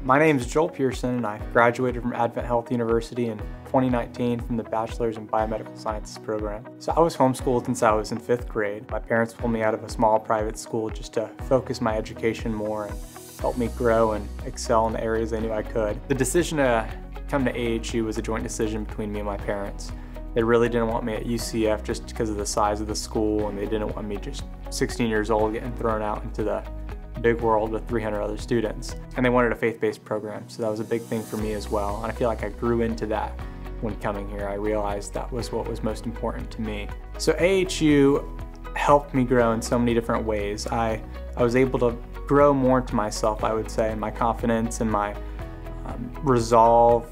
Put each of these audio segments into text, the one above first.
My name is Joel Pearson, and I graduated from Advent Health University in 2019 from the Bachelor's in Biomedical Sciences program. So I was homeschooled since I was in 5th grade. My parents pulled me out of a small private school just to focus my education more and help me grow and excel in the areas they knew I could. The decision to come to AHU was a joint decision between me and my parents. They really didn't want me at UCF just because of the size of the school, and they didn't want me just 16 years old getting thrown out into the big world with 300 other students. And they wanted a faith-based program, so that was a big thing for me as well. And I feel like I grew into that when coming here. I realized that was what was most important to me. So AHU helped me grow in so many different ways. I was able to grow more into myself, I would say, and my confidence and my resolve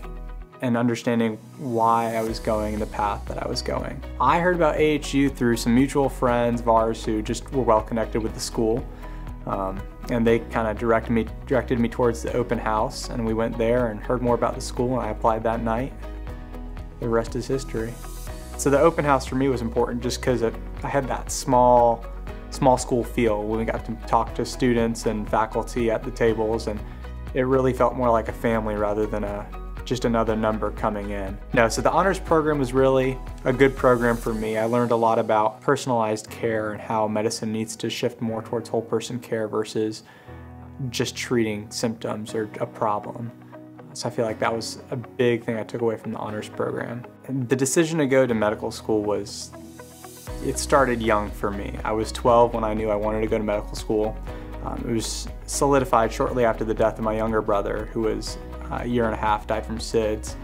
and understanding why I was going in the path that I was going. I heard about AHU through some mutual friends of ours who just were well connected with the school. And they kind of directed me towards the open house, and we went there and heard more about the school, and I applied that night. The rest is history. So the open house for me was important just because I had that small school feel when we got to talk to students and faculty at the tables, and it really felt more like a family rather than just another number coming in. No, so the honors program was really a good program for me. I learned a lot about personalized care and how medicine needs to shift more towards whole person care versus just treating symptoms or a problem. So I feel like that was a big thing I took away from the honors program. And the decision to go to medical school it started young for me. I was 12 when I knew I wanted to go to medical school. It was solidified shortly after the death of my younger brother, who was a year and a half, died from SIDS,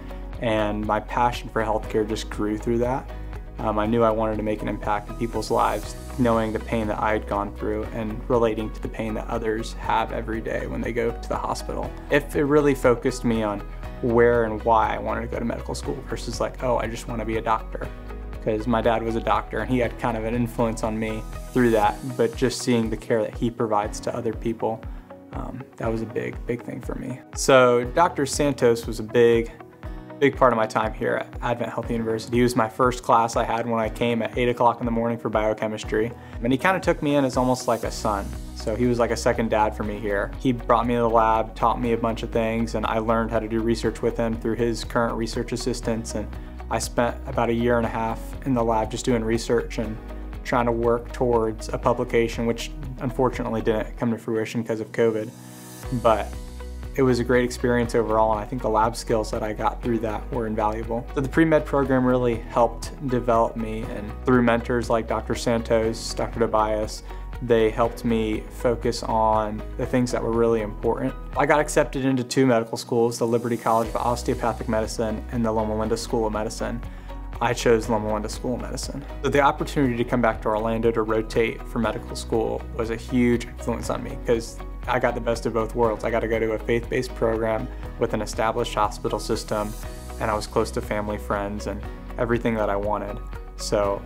and my passion for healthcare just grew through that. I knew I wanted to make an impact in people's lives, knowing the pain that I had gone through and relating to the pain that others have every day when they go to the hospital. It really focused me on where and why I wanted to go to medical school versus like, oh, I just want to be a doctor. Because my dad was a doctor and he had kind of an influence on me through that, but just seeing the care that he provides to other people, that was a big thing for me. So Dr. Santos was a big part of my time here at Advent Health University. He was my first class I had when I came at 8 o'clock in the morning for biochemistry. And he kind of took me in as almost like a son. So he was like a second dad for me here. He brought me to the lab, taught me a bunch of things, and I learned how to do research with him through his current research assistants. And I spent about a year and a half in the lab just doing research and trying to work towards a publication, which unfortunately didn't come to fruition because of COVID. But it was a great experience overall, and I think the lab skills that I got through that were invaluable. So the pre-med program really helped develop me, and through mentors like Dr. Santos, Dr. Tobias, they helped me focus on the things that were really important. I got accepted into 2 medical schools, the Liberty College of Osteopathic Medicine and the Loma Linda School of Medicine. I chose Loma Linda School of Medicine. So the opportunity to come back to Orlando to rotate for medical school was a huge influence on me because I got the best of both worlds. I got to go to a faith-based program with an established hospital system, and I was close to family, friends, and everything that I wanted. So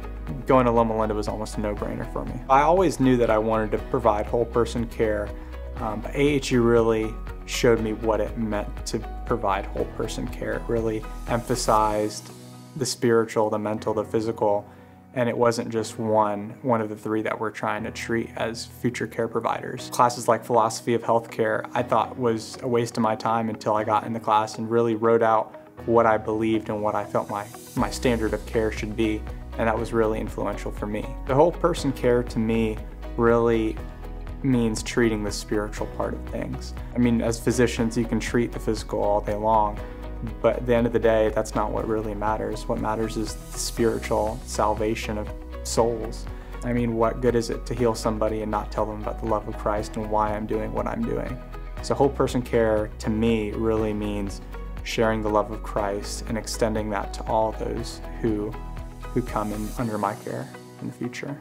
going to Loma Linda was almost a no-brainer for me. I always knew that I wanted to provide whole person care, but AHU really showed me what it meant to provide whole person care. It really emphasized the spiritual, the mental, the physical, and it wasn't just one of the 3 that we're trying to treat as future care providers. Classes like philosophy of healthcare I thought was a waste of my time until I got in the class and really wrote out what I believed and what I felt my standard of care should be, and that was really influential for me. The whole person care to me really means treating the spiritual part of things. I mean, as physicians, you can treat the physical all day long, but at the end of the day, that's not what really matters. What matters is the spiritual salvation of souls. I mean, what good is it to heal somebody and not tell them about the love of Christ and why I'm doing what I'm doing? So whole person care to me really means sharing the love of Christ and extending that to all those who come in under my care in the future.